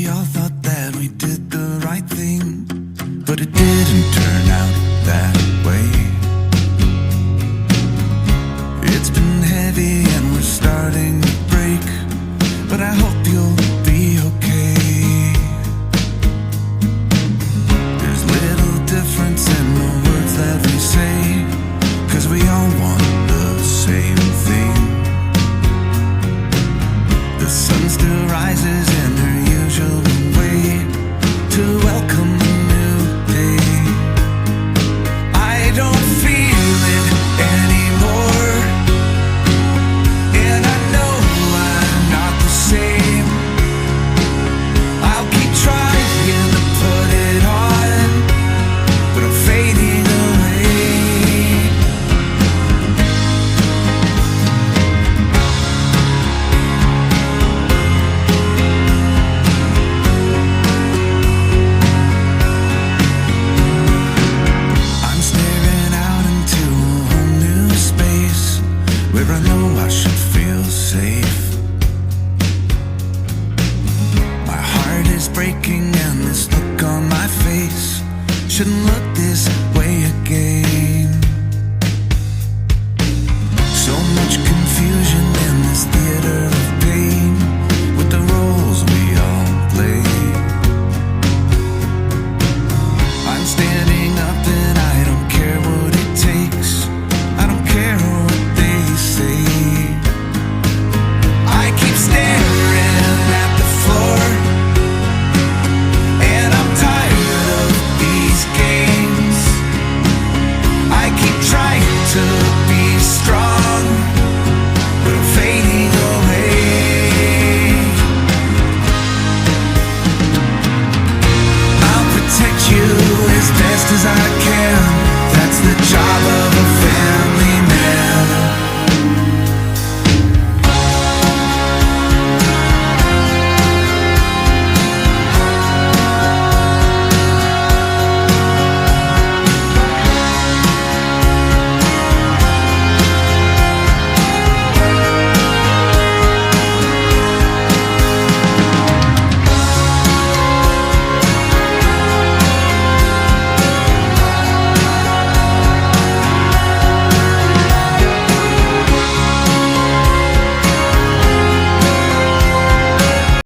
We all thought that we did the right thing, but it didn't turn out that way. It's been heavy and we're starting to break, but I hope you'll be okay. There's little difference in the words that we say, 'cause we all want the same thing. The sun still rises in her usual way to welcome the new day. I don't feel it anymore, and I know I'm not the same. I'll keep trying to put it on, but I'm fading away. I'm staring out into a whole new space where I know I should feel safe. My heart is breaking and this look on my face shouldn't look this way again. So much confusion in this theater of pain with the roles we all play. I'm standing up and I don't care what it takes. I don't care what they say. I keep staring at the floor, and I'm tired of these games. I keep trying to be strong, but I'm fading away. I'll protect you as best as I